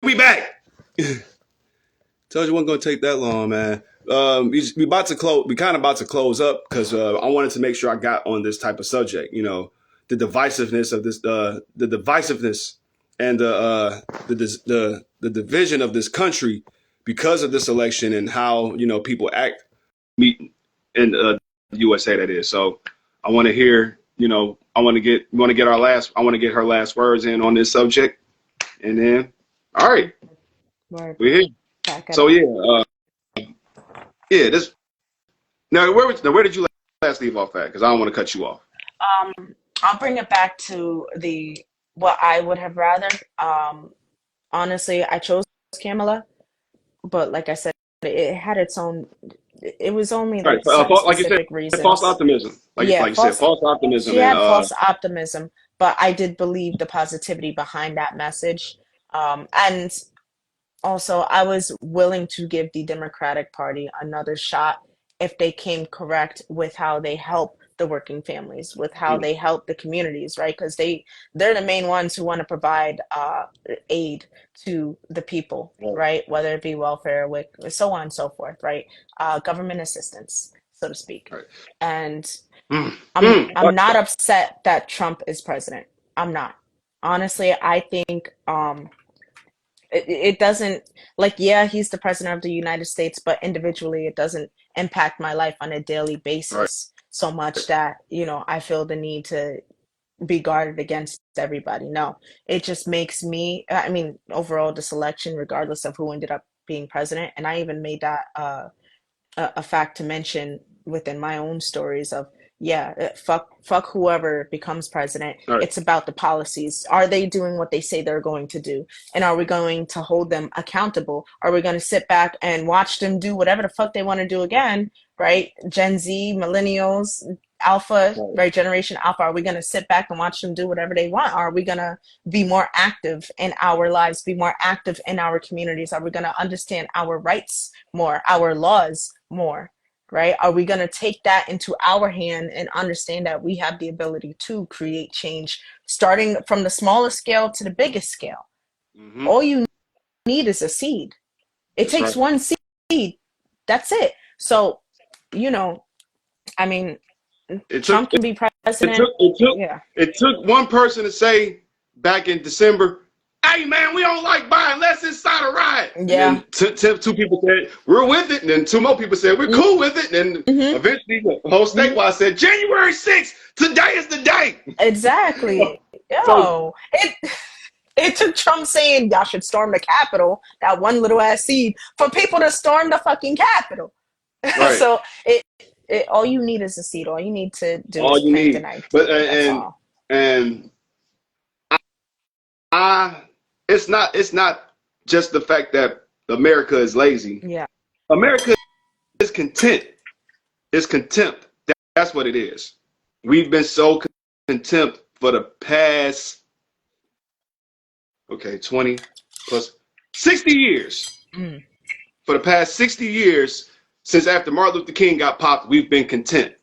We back. Told you wasn't gonna take that long, man. We about to close. We kind of about to close up because I wanted to make sure I got on this type of subject. You know, the divisiveness of this, the divisiveness and the division of this country because of this election and how people act meet in the USA. That is. So I want to hear. I want to get. We want to get our last. I want to get her last words in on this subject, and then all right, Word. we're here. Back it So up. yeah. This now where did you last leave off at? Because I don't want to cut you off. I'll bring it back to the what I would have rather. Honestly, I chose Kamala, but like I said, it had its own. It was only All right, like certain like you said, specific false reasons. optimism. Yeah, Like you said, false. false She optimism, and had false optimism, but I did believe the positivity behind that message. And also, I was willing to give the Democratic Party another shot if they came correct with how they help the working families, with how they help the communities, right? Because they're the main ones who want to provide aid to the people, right, right? Whether it be welfare, with so on and so forth, right? Government assistance, so to speak. right. And Mm, I'm what? not upset that Trump is president. I'm not. Honestly, I think it doesn't, like, yeah, he's the president of the United States, but individually it doesn't impact my life on a daily Right, basis so much that I feel the need to be guarded against everybody. No, it just makes me, I mean, overall this election, regardless of who ended up being president, and I even made that a fact to mention within my own stories of, yeah, fuck whoever becomes president. right. It's about the policies. Are they doing what they say they're going to do? And are we going to hold them accountable? Are we going to sit back and watch them do whatever the fuck they want to do again, right? Gen Z, millennials, alpha, Right. right? Generation alpha. Are we going to sit back and watch them do whatever they want? Are we going to be more active in our lives, be more active in our communities? Are we going to understand our rights more, our laws more, right? Are we going to take that into our hand and understand that we have the ability to create change, starting from the smallest scale to the biggest scale? Mm-hmm. All you need is a seed. It That's takes right. one seed. That's it. So, you know, I mean, It took Trump can be it president. took it took Yeah. it took one person to say back in December, "Hey man, we don't like Biden. Let's inside a riot." And Yeah. then two people said we're with it, and then two more people said we're cool with it. And then Mm-hmm. eventually the whole Mm-hmm. statewide said January 6th. Today is the day. Exactly. So Yo, it took Trump saying y'all should storm the Capitol, that one little ass seed, for people to storm the fucking Capitol. right, So it all you need is a seed. All you need to do all is you plant an need. idea. But That's all. and I it's not just the fact that America is lazy. Yeah. America is content. It's contempt. That's what it is. We've been so contempt for the past 20 plus 60 years. Mm. For the past 60 years, since after Martin Luther King got popped, we've been content.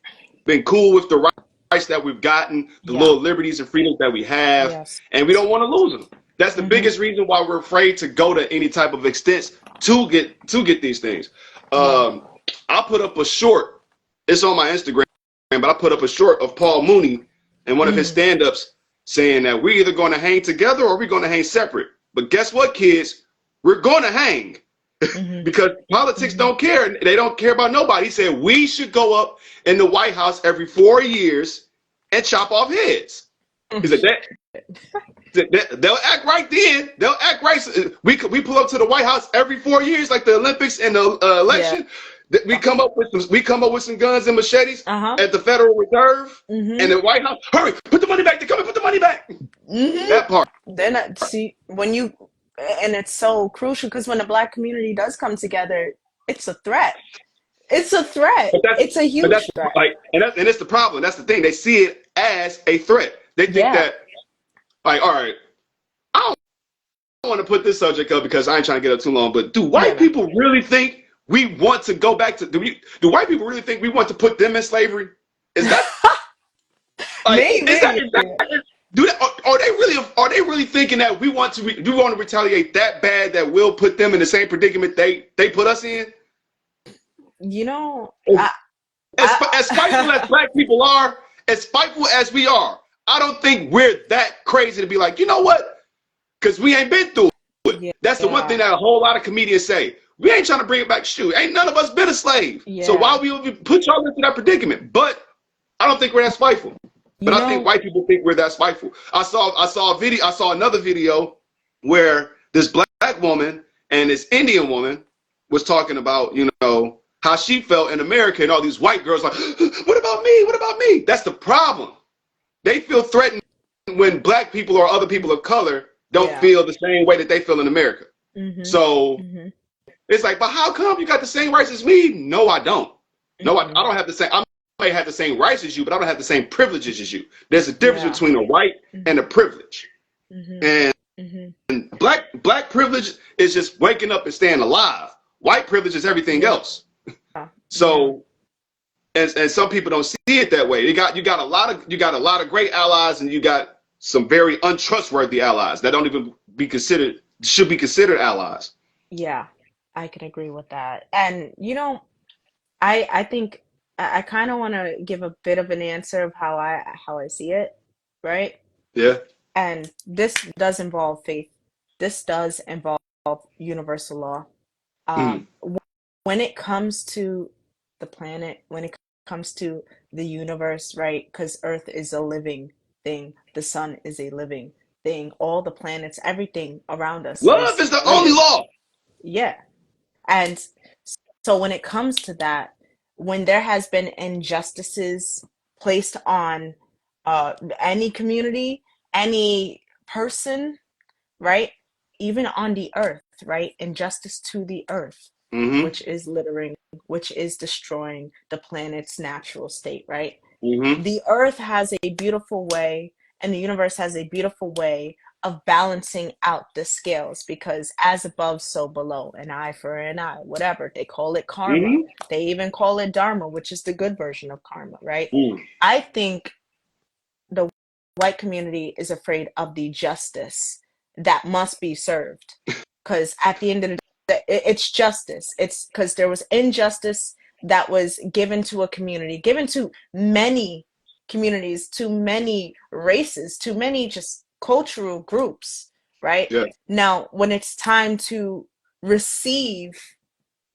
Been cool with the rights that we've gotten, the Yeah. little liberties and freedoms that we have, Yes. and we don't want to lose them. That's the Mm-hmm. biggest reason why we're afraid to go to any type of extent to get these things. Yeah. I put up a short. It's on my Instagram, but I put up a short of Paul Mooney in one of his Mm. stand-ups saying that we're either going to hang together or we're going to hang separate. But guess what, kids? We're going to hang Mm-hmm. because politics Mm-hmm. don't care. They don't care about nobody. He said we should go up in the White House every 4 years and chop off heads. He said they'll act right then. They'll act right. We pull up to the White House every 4 years, like the Olympics and the Yeah. election. We come up with some guns and machetes Uh-huh. at the Federal Reserve and Mm-hmm. the White House. Hurry, put the money back. They come and put the money back. Mm-hmm. That part. Then see when you, and it's so crucial because when the black community does come together, it's a threat. It's a threat. But that's It's a but that's huge threat. like and it's the problem. That's the thing. They see it as a threat. They think Yeah. that like, all right, I don't want to put this subject up because I ain't trying to get up too long. But do Yeah, white man. people really think we want to go back to? Do white people really think we want to put them in slavery? Is that like Maybe. is that Do that, are they really thinking that we want to retaliate that bad that we'll put them in the same predicament they put us in? You know, As spiteful as black people are, as spiteful as we are, I don't think we're that crazy to be like, you know what? Because we ain't been through it. That's the one thing yeah, that a whole lot of comedians say. We ain't trying to bring it back. Shoot, ain't none of us been a slave. So why yeah. we would put y'all into that predicament? But I don't think we're that spiteful. But You I think know, white people think we're that spiteful. I saw another video where this black woman and this Indian woman was talking about, how she felt in America, and all these white girls like, what about me? What about me? That's the problem. They feel threatened when black people or other people of color don't yeah. feel the same way that they feel in America. Mhm. So Mhm. it's like, but how come you got the same rights as me? No, I don't. No, I Mhm. don't have the same. I may have the same rights as you, but I don't have the same privileges as you. There's a difference Yeah. between a right and a Mhm. privilege. Mhm. And Mhm. black privilege is just waking up and staying alive. White privilege is everything Yeah. else. Yeah. So and some people don't see it that way. You got a lot of great allies, and you got some very untrustworthy allies that don't even should be considered allies. Yeah. I can agree with that. And I think I kind of want to give a bit of an answer of how I see it, right? Yeah. And this does involve faith. This does involve universal law. Mm. When it comes to the planet, when it comes to the universe, right? Because Earth is a living thing, the sun is a living thing, all the planets, everything around us Love is is the only living. law. Yeah. And so when it comes to that, when there has been injustices placed on any community, any person, right? Even on the earth, right? Injustice to the earth, Mm-hmm. which is littering, which is destroying the planet's natural state, right? Mm-hmm. The earth has a beautiful way, and the universe has a beautiful way of balancing out the scales, because as above, so below, an eye for an eye, whatever. They call it karma. Mm-hmm. They even call it dharma, which is the good version of karma, right? Mm. I think the white community is afraid of the justice that must be served, because at the end of the day, it's justice. It's because there was injustice that was given to a community, given to many communities, to many races, to many just cultural groups, right? Yeah. Now when it's time to receive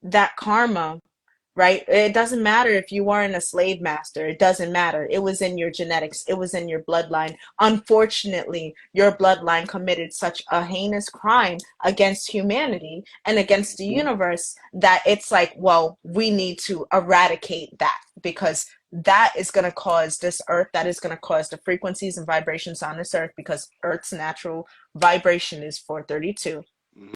that karma, right? It doesn't matter if you weren't a slave master. It doesn't matter. It was in your genetics. It was in your bloodline. Unfortunately, your bloodline committed such a heinous crime against humanity and against the universe that it's like, well, we need to eradicate that, because that is going to cause this earth, that is going to cause the frequencies and vibrations on this earth, because Earth's natural vibration is 432,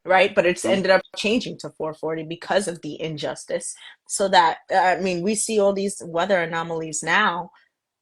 right? But it's ended up changing to 440 because of the injustice. So that, I mean, we see all these weather anomalies now,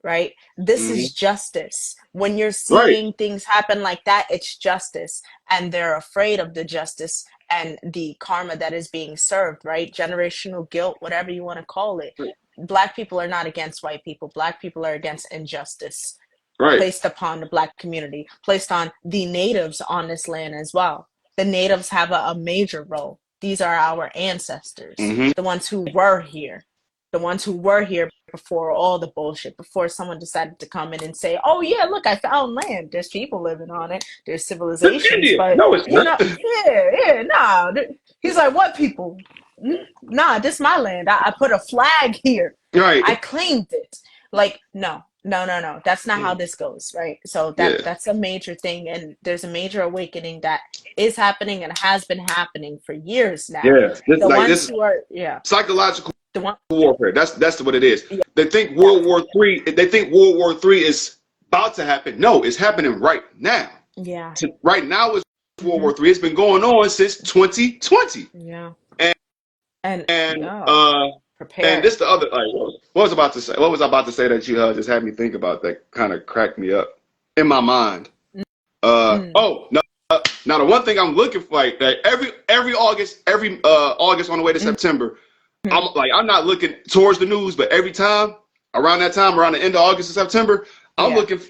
right? This Mm-hmm. is justice. When you're Right. seeing things happen like that, it's justice. And they're afraid of the justice and the karma that is being served, right? Generational guilt, whatever you want to call it. Black people are not against white people. Black people are against injustice Right. placed upon the black community, placed on the natives on this land as well. The natives have a major role. These are our ancestors, Mm-hmm. the ones who were here, the ones who were here before all the bullshit, before someone decided to come in and say, oh, yeah, look, I found land. There's people living on it. There's It's civilizations. India. But, No, it's not. yeah, nah. He's like, what people? Nah, this is my land. I put a flag here. Right. I claimed it. Like, no, no, no, no. That's not how this goes, right? So Yeah. that's a major thing, and there's a major awakening that is happening and has been happening for years now. Yeah. The ones This who are, yeah, psychological the one, warfare. That's what it is. yeah, They think yeah, World War Three is about to happen. No, it's happening right now. yeah, Right now is World hmm, War Three. It's been going on since 2020. yeah, And and and yeah, uh and prepare. this the other what was I about to say? What was I about to say that you just had me think about that kind of cracked me up in my mind? Mm, Oh no. Now the one thing I'm looking for, like that every August on the way to mm, September, mm, I'm not looking towards the news, but every time around that time, around the end of August and September, Yeah.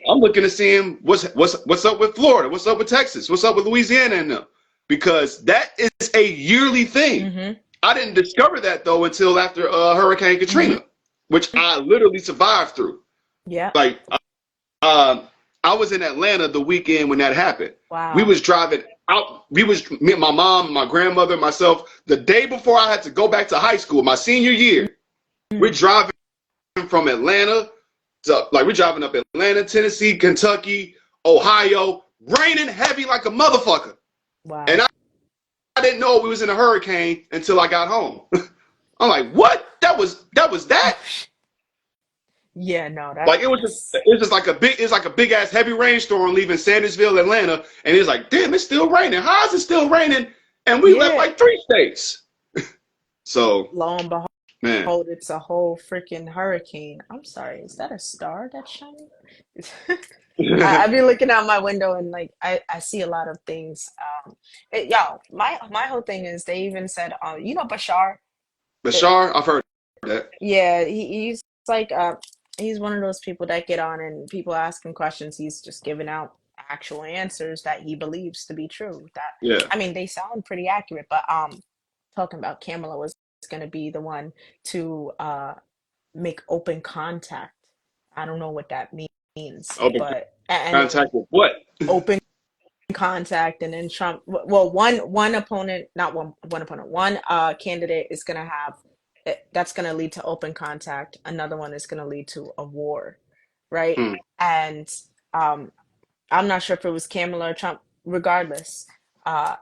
I'm looking to see him. What's up with Florida? What's up with Texas? What's up with Louisiana and them? Because that is a yearly thing. Mm-hmm. I didn't discover that though until after Hurricane Mm-hmm. Katrina, which I literally survived through. Yeah. Like, um, I was in Atlanta the weekend when that happened. We Wow. was driving out. We was me, my mom, my grandmother, myself. The day before I had to go back to high school, my senior year, we're Mm. driving from Atlanta. So, like, we're driving up Atlanta, Tennessee, Kentucky, Ohio, raining heavy like a motherfucker. And Wow. I didn't know we was in a hurricane until I got home. I'm like, what? That was that? Yeah, no, Like, it was just like a big ass heavy rainstorm leaving Sandusville, Atlanta, and it's like, damn, it's still raining. How is it still raining? And we left yeah. like 3 states. So, Lo and man, behold, it's a whole freaking hurricane. I'm sorry, is that a star that's shining? I be looking out my window and like I see a lot of things. Yo, my whole thing is they even said, you know, Bashar. The, Bashar, I've heard that. yeah, he's like he's one of those people that get on and people ask him questions. He's just giving out actual answers that he believes to be true. That Yeah. I mean, they sound pretty accurate, but talking about Kamala was going to be the one to make open contact. I don't know what that means, Open but and contact with what? open contact, and then Trump. Well, one opponent, not one opponent, one candidate is gonna have that's gonna lead to open contact. Another one is gonna lead to a war, right? Hmm. And um, I'm not sure if it was Kamala or Trump. Regardless, uh,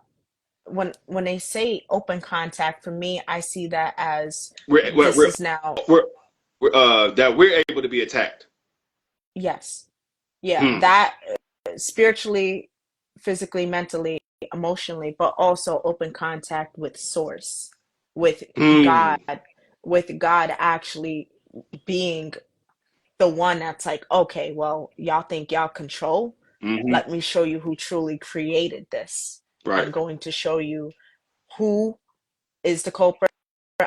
when they say open contact, for me, I see that as We're, we're, this we're, is now that we're able to be attacked. yes, yeah, Hmm. that spiritually, physically, mentally, emotionally, but also open contact with source, with Hmm. God, with God actually being the one that's like, okay, well, y'all think y'all control? Hmm. Let me show you who truly created this. I'm Right. going to show you who is the culprit.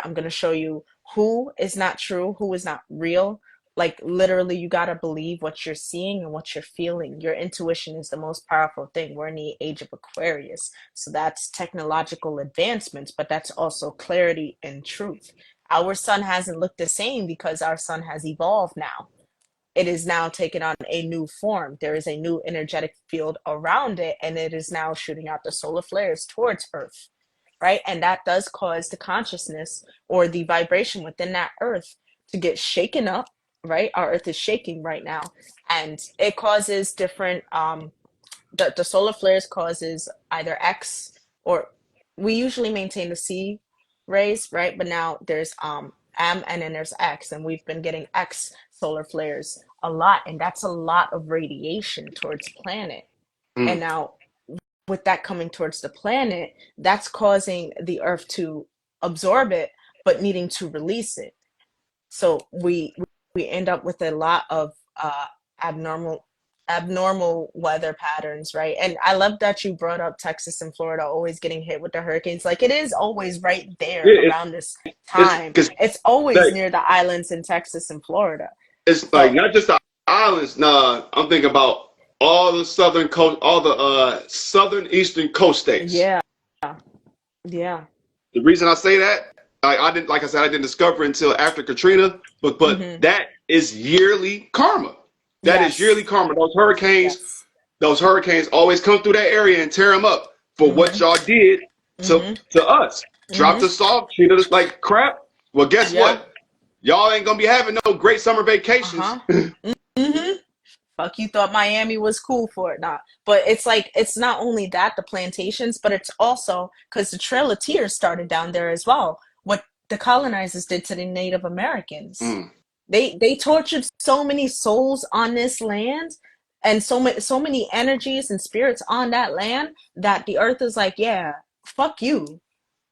I'm going to show you who is not true, who is not real. Like literally, you got to believe what you're seeing and what you're feeling. Your intuition is the most powerful thing. We're in the age of Aquarius. So that's technological advancements, but that's also clarity and truth. Our sun hasn't looked the same because our sun has evolved now. It is now taken on a new form. There is a new energetic field around it, and it is now shooting out the solar flares towards Earth, right? And that does cause the consciousness or the vibration within that Earth to get shaken up, right? Our Earth is shaking right now, and it causes different. The solar flares causes either X or we usually maintain the C rays, right? But now there's M and then there's X, and we've been getting X solar flares a lot, and that's a lot of radiation towards planet. Hmm. And now with that coming towards the planet, that's causing the Earth to absorb it, but needing to release it. So we end up with a lot of abnormal abnormal weather patterns, right? And I love that you brought up Texas and Florida always getting hit with the hurricanes. Like it is always right there Yeah, around this it's time. because It's always like near the islands in Texas and Florida. it's like But not just the islands. Nah, I'm thinking about all the southern coast, all the southern eastern coast states. yeah, yeah. The reason I say that, I didn't, like I said, I didn't discover until after Katrina, but Hmm. that is yearly karma. That is yearly Yes. karma. Yes. Those hurricanes always come through that area and tear them up for what Hmm. y'all did to Hmm. to us. Dropped Hmm. us off, treated us like crap. Well, guess Yeah. what? Y'all ain't gonna be having no great summer vacations. Uh-huh. Hmm. Fuck, you thought Miami was cool for it, not. But it's like it's not only that the plantations, but it's also because the Trail of Tears started down there as well. What the colonizers did to the Native Americans, Mm, they tortured so many souls on this land, and so many energies and spirits on that land that the earth is like, yeah, fuck you,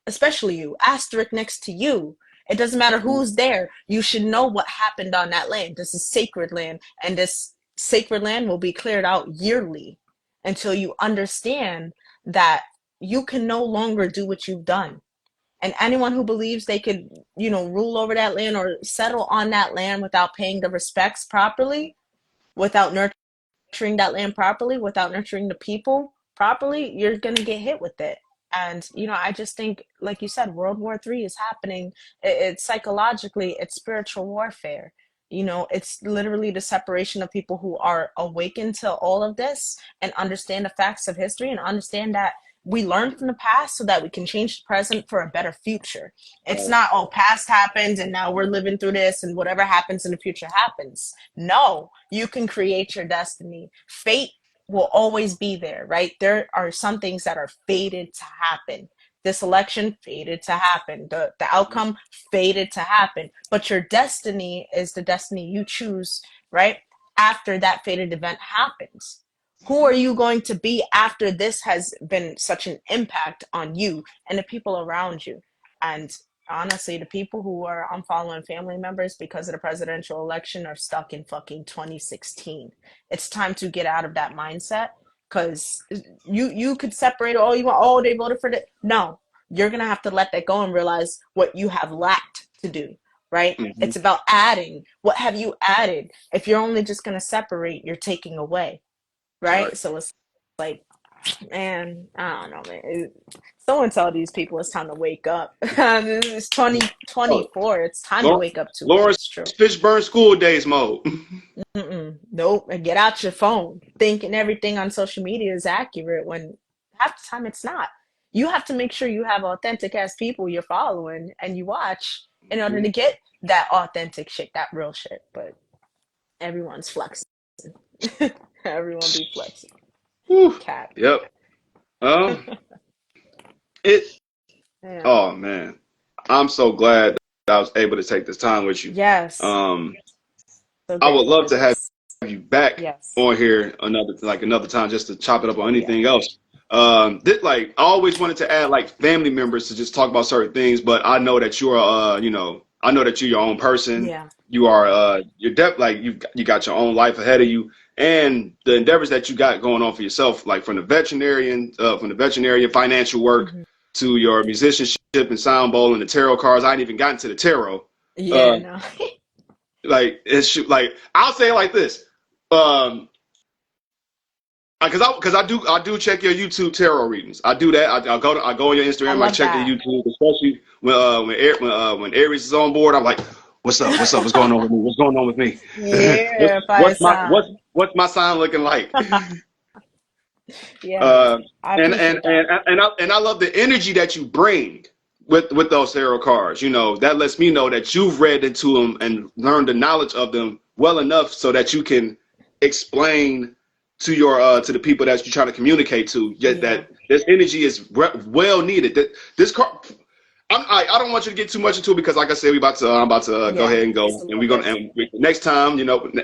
especially you, asterisk next to you. It doesn't matter mm, who's there. You should know what happened on that land. This is sacred land, and this sacred land will be cleared out yearly until you understand that you can no longer do what you've done. And anyone who believes they could, rule over that land or settle on that land without paying the respects properly without nurturing that land properly, without nurturing the people properly, you're going to get hit with it. And, I just think, like you said, World War III is happening. It's psychologically, it's spiritual warfare. It's literally the separation of people who are awakened to all of this and understand the facts of history and understand that we learn from the past so that we can change the present for a better future. It's Right. not, oh, past happened and now we're living through this and whatever happens in the future happens. No, you can create your destiny. Fate will always be there, right? There are some things that are fated to happen. This election fated to happen. The outcome fated to happen. But your destiny is the destiny you choose, right? After that fated event happens. Who are you going to be after this has been such an impact on you and the people around you? And honestly, the people who are unfollowing family members because of the presidential election are stuck in fucking 2016. It's time to get out of that mindset because you could separate all you want. Oh, they voted for the no. You're gonna have to let that go and realize what you have lacked to do. Right? Hmm. It's about adding. What have you added? If you're only just gonna separate, you're taking away. Right. Right? So it's like, man, I don't know, man. Someone tell these people it's time to wake up. It's Oh, 2024. It's time to Lawrence, wake up to it. Lawrence It's true. Fishburne School Days mode. Mm-mm. Nope. And get out your phone thinking everything on social media is accurate when half the time it's not. You have to make sure you have authentic ass people you're following and you watch in order to get that authentic shit, that real shit. But everyone's flexing. Everyone be flexing. Whew. Cat. Yep. Um, it. Yeah. Oh man, I'm so glad that I was able to take this time with you. Yes. Um, So I would grateful love for to have this. you back Yes. on here another time just to chop it up on Yeah. anything else. Like I always wanted to add like family members to just talk about certain things, but I know that you're I know that you're your own person. Yeah. You are you're like you got your own life ahead of you and the endeavors that you got going on for yourself, like from the veterinarian financial work Hmm. to your musicianship and sound bowl and the tarot cards. I ain't even gotten to the tarot. Yeah. Uh, No. like like I'll say it like this. Um, because I do check your YouTube tarot readings. I do that. I go on your I Instagram. I love check your that. YouTube, especially when Aries is on board. I'm like, what's up? What's up? What's going on with me? What's going on with me? Yeah. Fire what's my what's sign. what's my sign looking like? Yeah. Uh, I appreciate that. and I love the energy that you bring with those tarot cards. You know that lets me know that you've read into them and learned the knowledge of them well enough so that you can explain to your to the people that you're trying to communicate to. Yet Yeah. that this energy is well needed. That this card. I don't want you to get too much into it because, like I said, I'm about to go Yeah. ahead and Just go, a and little we're gonna bit. and next time,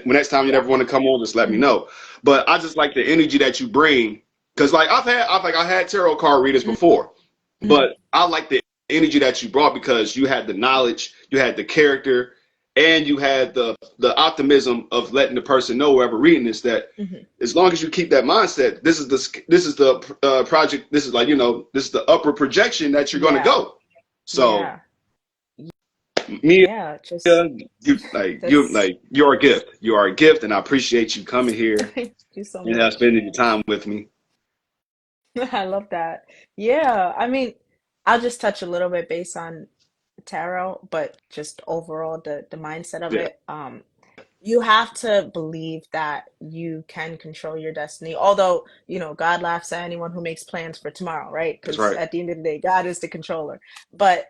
next time you Yeah. ever want to come on, just let me Hmm. know. But I just like the energy that you bring because, like, I had tarot card readers before, Hmm. but I like the energy that you brought because you had the knowledge, you had the character, and you had the optimism of letting the person know whoever reading this that Hmm. as long as you keep that mindset, this is the project. This is like this is the upper projection that you're gonna Yeah. go. So Yeah. me, Yeah. Just, just you're a gift. You are a gift, and I appreciate you coming here thank you so and much. spending your time with me. I love that. Yeah. I mean, I'll just touch a little bit based on tarot, but just overall the mindset of Yeah, it. You have to believe that you can control your destiny. Although, God laughs at anyone who makes plans for tomorrow, right? that's Because right. at the end of the day, God is the controller. But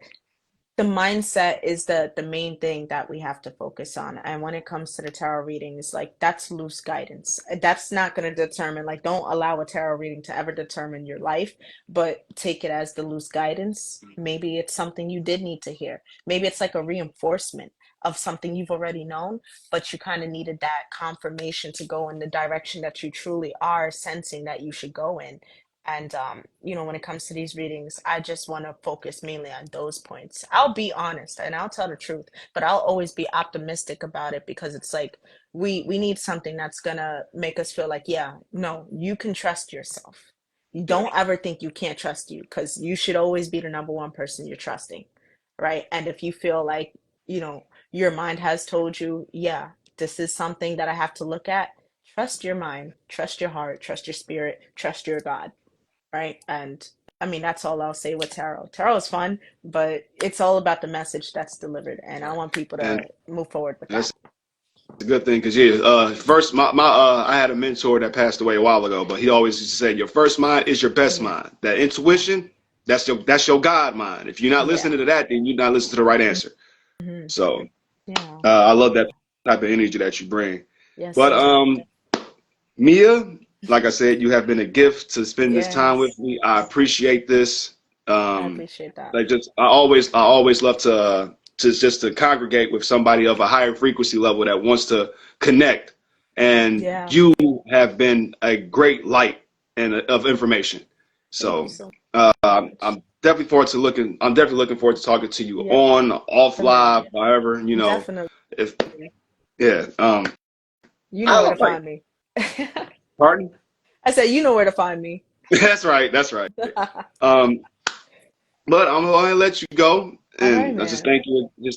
the mindset is the main thing that we have to focus on. And when it comes to the tarot readings, like that's loose guidance. That's not going to determine, like, don't allow a tarot reading to ever determine your life, but take it as the loose guidance. Maybe it's something you did need to hear. Maybe it's like a reinforcement of something you've already known, but you kind of needed that confirmation to go in the direction that you truly are sensing that you should go in. And when it comes to these readings, I just want to focus mainly on those points. I'll be honest and I'll tell the truth, but I'll always be optimistic about it because it's like we need something that's gonna make us feel like, yeah, no, you can trust yourself. You Yeah, don't ever think you can't trust you because you should always be the number one person you're trusting, right? And if you feel like, your mind has told you, yeah, this is something that I have to look at, trust your mind, trust your heart, trust your spirit, trust your God, right? And I mean, that's all I'll say with tarot. Tarot is fun, but it's all about the message that's delivered, and I want people And to move forward with that. that's a good thing because yeah, first my I had a mentor that passed away a while ago, but he always used to say your first mind is your best Yeah. mind. That intuition, that's your God mind. If you're not Yeah. listening to that, then you're not listening to the right answer. Hmm. So Yeah. I love that type of energy that you bring. Yes, But sir. Mia, like I said, you have been a gift to spend this time with Yes. me. I appreciate this. I Um, appreciate that. like just I always love to just to congregate with somebody of a higher frequency level that wants to connect. And Yeah. you have been a great light and of information. Thank you So so much. I'm definitely forward to looking. I'm definitely looking forward to talking to you Yeah, on, off live, definitely. however, Definitely. if yeah. You know I where to love like find me. pardon. I said, you know where to find me. That's right. That's right. All Um, but I'm going to let you go, right, and I just man.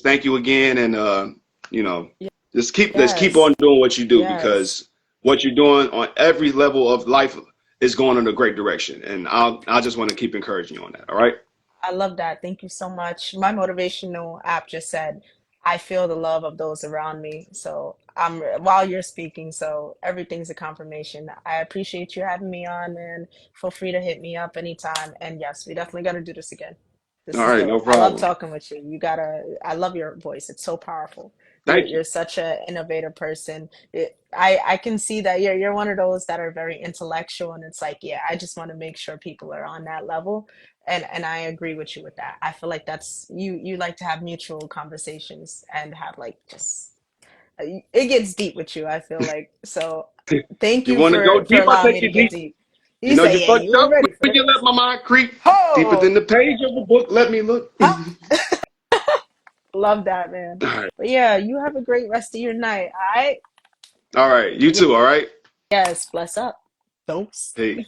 thank you again, and you know, Y- let's keep Yes. on doing what you do Yes. because what you're doing on every level of life is going in a great direction, and I just want to keep encouraging you on that. All right. I love that. Thank you so much. My motivational app just said, I feel the love of those around me. So I'm while you're speaking, so everything's a confirmation. I appreciate you having me on, man. Feel free to hit me up anytime. And yes, we definitely got to do this again. All This is right. No dope. I love problem. talking with you. I love your voice. It's so powerful. You're Thank you. you're such an innovative person. I can see that you're one of those that are very intellectual, and it's like, yeah, I just want to make sure people are on that level, and I agree with you with that. I feel like that's you like to have mutual conversations and have like just it gets deep with you, I feel like. So thank You you want to go for deep? I allowing take me to you get deep. deep. You You know you say, yeah, fucked you were up ready for when you let this. my mind creep deeper Oh, than the page of the book. Let me look. huh? Love that, man. All right. But yeah, you have a great rest of your night. All right. All right. You too. All right. Yes, bless up. Dose. Hey.